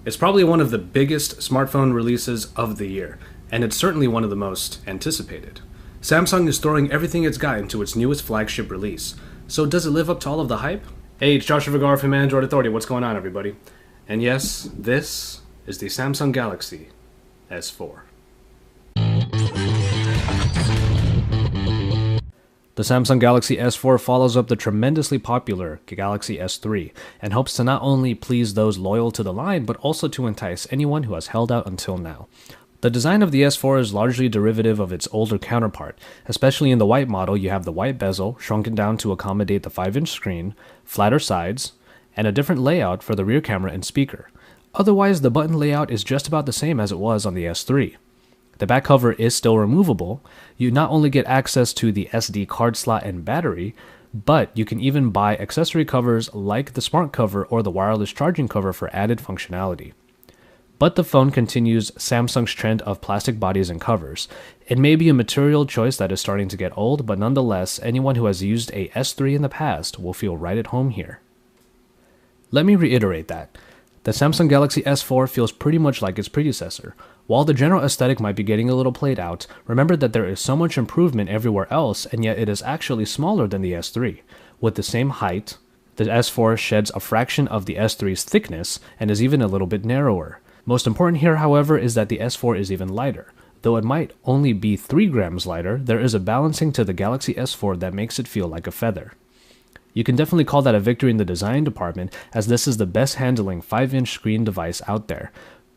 It's probably one of the biggest smartphone releases of the year, and it's certainly one of the most anticipated. Samsung is throwing everything it's got into its newest flagship release. So does it live up to all of the hype? Hey, it's Joshua Vergara from Android Authority. What's going on, everybody? And yes, this is the Samsung Galaxy S4. The Samsung Galaxy S4 follows up the tremendously popular Galaxy S3 and hopes to not only please those loyal to the line, but also to entice anyone who has held out until now. The design of the S4 is largely derivative of its older counterpart. Especially in the white model, you have the white bezel shrunken down to accommodate the 5-inch screen, flatter sides, and a different layout for the rear camera and speaker. Otherwise, the button layout is just about the same as it was on the S3. The back cover is still removable. You not only get access to the SD card slot and battery, but you can even buy accessory covers like the smart cover or the wireless charging cover for added functionality. But the phone continues Samsung's trend of plastic bodies and covers. It may be a material choice that is starting to get old, but nonetheless, anyone who has used a S3 in the past will feel right at home here. Let me reiterate that. The Samsung Galaxy S4 feels pretty much like its predecessor. While the general aesthetic might be getting a little played out, remember that there is so much improvement everywhere else, and yet it is actually smaller than the S3. With the same height, the S4 sheds a fraction of the S3's thickness and is even a little bit narrower. Most important here, however, is that the S4 is even lighter. Though it might only be 3 grams lighter, there is a balancing to the Galaxy S4 that makes it feel like a feather. You can definitely call that a victory in the design department, as this is the best handling 5-inch screen device out there.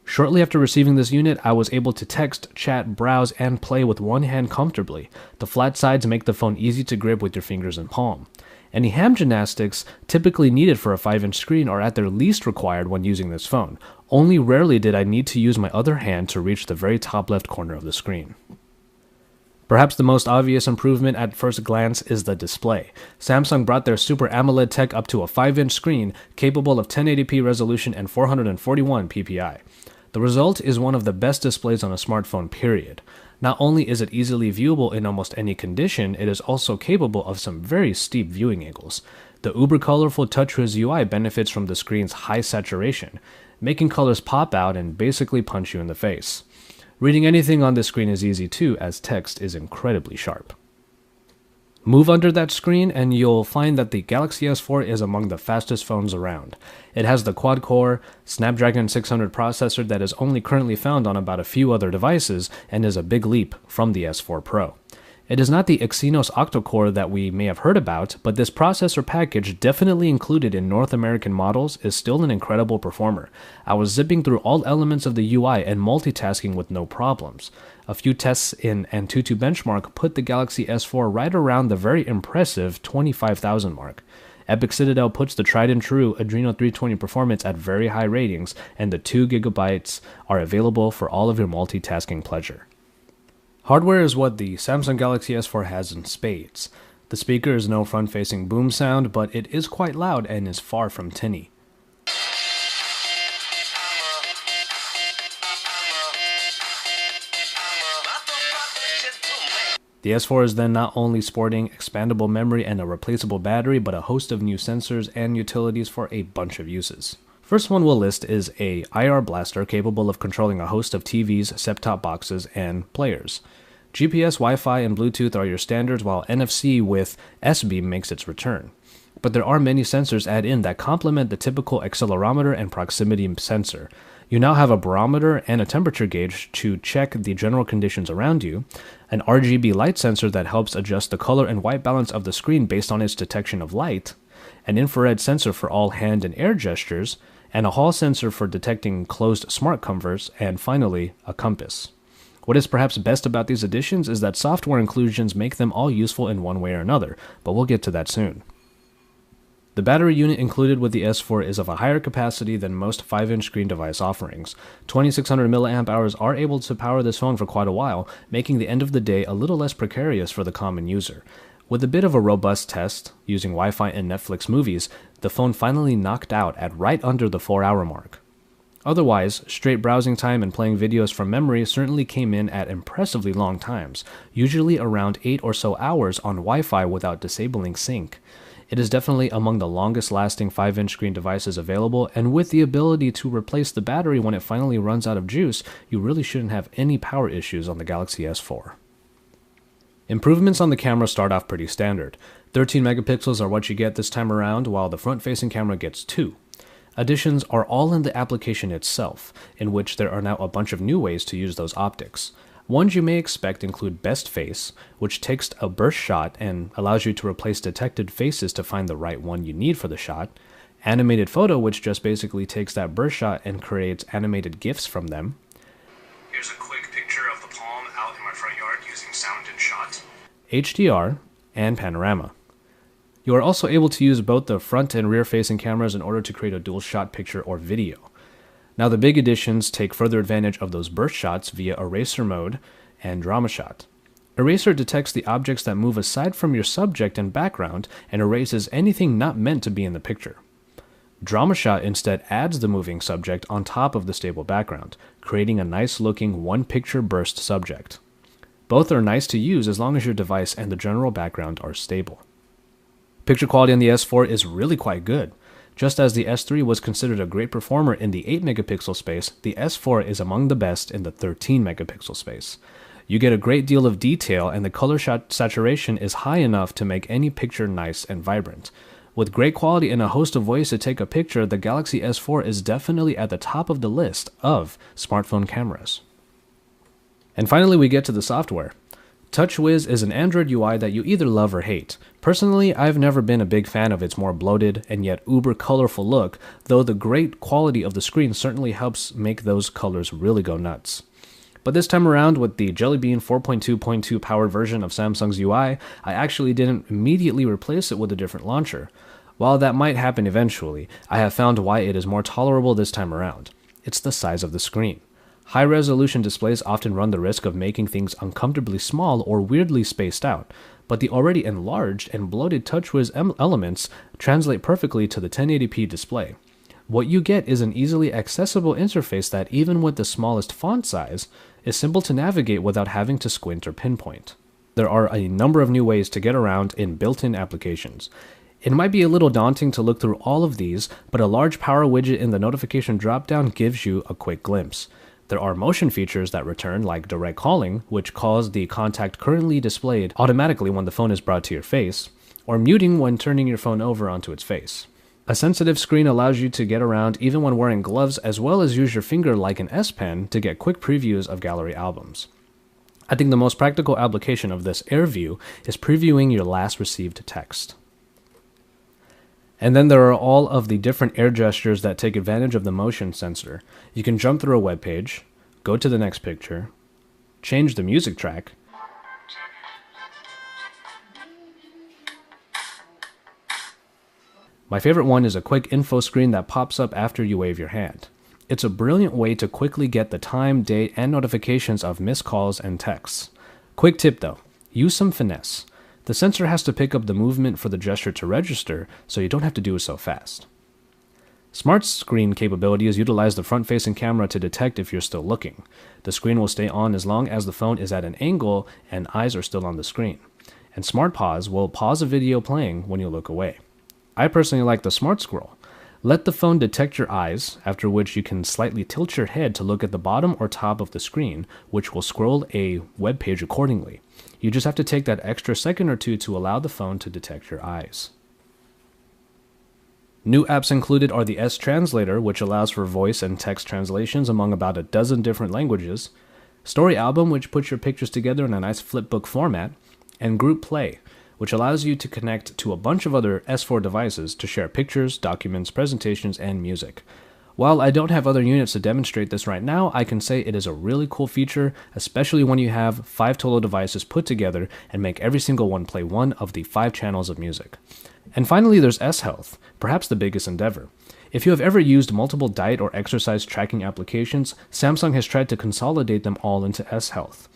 Shortly after receiving this unit, I was able to text, chat, browse, and play with one hand comfortably. The flat sides make the phone easy to grip with your fingers and palm. Any hand gymnastics typically needed for a 5-inch screen are at their least required when using this phone. Only rarely did I need to use my other hand to reach the very top left corner of the screen. Perhaps the most obvious improvement at first glance is the display. Samsung brought their Super AMOLED tech up to a 5-inch screen capable of 1080p resolution and 441 ppi. The result is one of the best displays on a smartphone, period. Not only is it easily viewable in almost any condition, it is also capable of some very steep viewing angles. The uber colorful TouchWiz UI benefits from the screen's high saturation, making colors pop out and basically punch you in the face. Reading anything on this screen is easy too, as text is incredibly sharp. Move under that screen and you'll find that the Galaxy S4 is among the fastest phones around. It has the quad-core Snapdragon 600 processor that is only currently found on about a few other devices and is a big leap from the S4 Pro. It is not the Exynos octa-core that we may have heard about, but this processor package, definitely included in North American models, is still an incredible performer. I was zipping through all elements of the UI and multitasking with no problems. A few tests in Antutu Benchmark put the Galaxy S4 right around the very impressive 25,000 mark. Epic Citadel puts the tried and true Adreno 320 performance at very high ratings, and the 2GB are available for all of your multitasking pleasure. Hardware is what the Samsung Galaxy S4 has in spades. The speaker is no front-facing boom sound, but it is quite loud and is far from tinny. The S4 is then not only sporting expandable memory and a replaceable battery, but a host of new sensors and utilities for a bunch of uses. First one we'll list is a IR blaster capable of controlling a host of TVs, set-top boxes, and players. GPS, Wi-Fi, and Bluetooth are your standards, while NFC with S-Beam makes its return. But there are many sensors added in that complement the typical accelerometer and proximity sensor. You now have a barometer and a temperature gauge to check the general conditions around you, an RGB light sensor that helps adjust the color and white balance of the screen based on its detection of light, an infrared sensor for all hand and air gestures, and a hall sensor for detecting closed smart covers, and finally, a compass. What is perhaps best about these additions is that software inclusions make them all useful in one way or another, but we'll get to that soon. The battery unit included with the S4 is of a higher capacity than most 5-inch screen device offerings. 2600 mAh are able to power this phone for quite a while, making the end of the day a little less precarious for the common user. With a bit of a robust test, using Wi-Fi and Netflix movies, the phone finally knocked out at right under the 4-hour mark. Otherwise, straight browsing time and playing videos from memory certainly came in at impressively long times, usually around 8 or so hours on Wi-Fi without disabling sync. It is definitely among the longest lasting 5-inch screen devices available, and with the ability to replace the battery when it finally runs out of juice, you really shouldn't have any power issues on the Galaxy S4. Improvements on the camera start off pretty standard. 13 megapixels are what you get this time around, while the front-facing camera gets 2. Additions are all in the application itself, in which there are now a bunch of new ways to use those optics. Ones you may expect include Best Face, which takes a burst shot and allows you to replace detected faces to find the right one you need for the shot. Animated Photo, which just basically takes that burst shot and creates animated GIFs from them. Here's a quick picture of the palm out in my front yard using sound and shot. HDR, and Panorama. You are also able to use both the front and rear facing cameras in order to create a dual shot picture or video. Now the big additions take further advantage of those burst shots via Eraser Mode and Drama Shot. Eraser detects the objects that move aside from your subject and background and erases anything not meant to be in the picture. Drama Shot instead adds the moving subject on top of the stable background, creating a nice looking one-picture burst subject. Both are nice to use as long as your device and the general background are stable. Picture quality on the S4 is really quite good. Just as the S3 was considered a great performer in the 8 megapixel space, the S4 is among the best in the 13 megapixel space. You get a great deal of detail, and the color saturation is high enough to make any picture nice and vibrant. With great quality and a host of ways to take a picture, the Galaxy S4 is definitely at the top of the list of smartphone cameras. And finally, we get to the software. TouchWiz is an Android UI that you either love or hate. Personally, I've never been a big fan of its more bloated and yet uber colorful look, though the great quality of the screen certainly helps make those colors really go nuts. But this time around, with the Jelly Bean 4.2.2 powered version of Samsung's UI, I actually didn't immediately replace it with a different launcher. While that might happen eventually, I have found why it is more tolerable this time around. It's the size of the screen. High-resolution displays often run the risk of making things uncomfortably small or weirdly spaced out, but the already enlarged and bloated TouchWiz elements translate perfectly to the 1080p display. What you get is an easily accessible interface that, even with the smallest font size, is simple to navigate without having to squint or pinpoint. There are a number of new ways to get around in built-in applications. It might be a little daunting to look through all of these, but a large power widget in the notification dropdown gives you a quick glimpse. There are motion features that return, like direct calling, which calls the contact currently displayed automatically when the phone is brought to your face, or muting when turning your phone over onto its face. A sensitive screen allows you to get around even when wearing gloves, as well as use your finger like an S Pen to get quick previews of gallery albums. I think the most practical application of this Air View is previewing your last received text. And then there are all of the different air gestures that take advantage of the motion sensor. You can jump through a web page, go to the next picture, change the music track, my favorite one is a quick info screen that pops up after you wave your hand. It's a brilliant way to quickly get the time, date, and notifications of missed calls and texts. Quick tip though, use some finesse. The sensor has to pick up the movement for the gesture to register, so you don't have to do it so fast. Smart Screen capabilities utilize the front-facing camera to detect if you're still looking. The screen will stay on as long as the phone is at an angle and eyes are still on the screen. And Smart Pause will pause a video playing when you look away. I personally like the Smart Scroll. Let the phone detect your eyes, after which you can slightly tilt your head to look at the bottom or top of the screen, which will scroll a web page accordingly. You just have to take that extra second or two to allow the phone to detect your eyes. New apps included are the S Translator, which allows for voice and text translations among about a dozen different languages, Story Album, which puts your pictures together in a nice flipbook format, and Group Play, which allows you to connect to a bunch of other S4 devices to share pictures, documents, presentations, and music. While I don't have other units to demonstrate this right now, I can say it is a really cool feature, especially when you have 5 total devices put together and make every single one play one of the 5 channels of music. And finally, there's S-Health, perhaps the biggest endeavor. If you have ever used multiple diet or exercise tracking applications, Samsung has tried to consolidate them all into S-Health.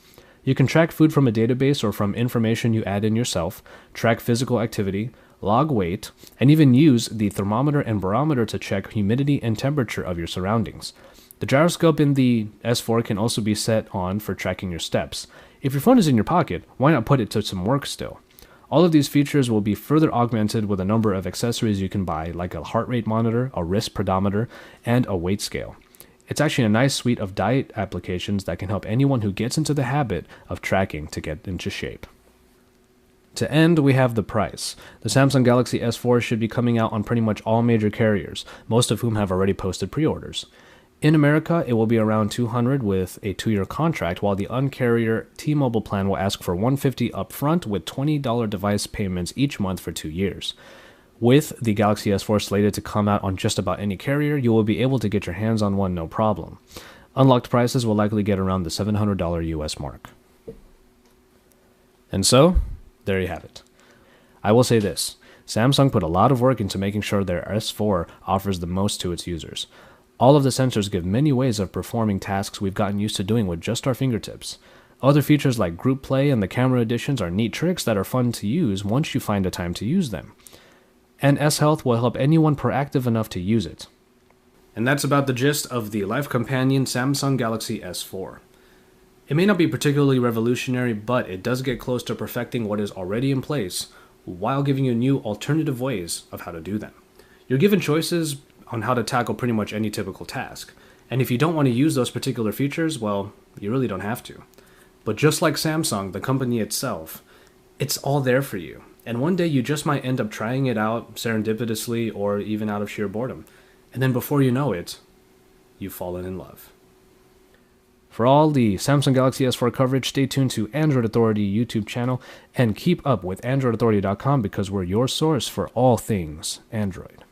You can track food from a database or from information you add in yourself, track physical activity, log weight, and even use the thermometer and barometer to check humidity and temperature of your surroundings. The gyroscope in the S4 can also be set on for tracking your steps. If your phone is in your pocket, why not put it to some work still? All of these features will be further augmented with a number of accessories you can buy, like a heart rate monitor, a wrist pedometer, and a weight scale. It's actually a nice suite of diet applications that can help anyone who gets into the habit of tracking to get into shape. To end, we have the price. The Samsung Galaxy S4 should be coming out on pretty much all major carriers, most of whom have already posted pre-orders. In America, it will be around $200 with a 2-year contract, while the uncarrier T-Mobile plan will ask for $150 upfront with $20 device payments each month for 2 years. With the Galaxy S4 slated to come out on just about any carrier, you will be able to get your hands on one no problem. Unlocked prices will likely get around the $700 US mark. And so, there you have it. I will say this, Samsung put a lot of work into making sure their S4 offers the most to its users. All of the sensors give many ways of performing tasks we've gotten used to doing with just our fingertips. Other features like group play and the camera additions are neat tricks that are fun to use once you find a time to use them. And S-Health will help anyone proactive enough to use it. And that's about the gist of the Life Companion Samsung Galaxy S4. It may not be particularly revolutionary, but it does get close to perfecting what is already in place, while giving you new alternative ways of how to do them. You're given choices on how to tackle pretty much any typical task, and if you don't want to use those particular features, well, you really don't have to. But just like Samsung, the company itself, it's all there for you, and one day you just might end up trying it out serendipitously or even out of sheer boredom, and then before you know it, you've fallen in love. For all the Samsung Galaxy S4 coverage, stay tuned to Android Authority YouTube channel and keep up with AndroidAuthority.com because we're your source for all things Android.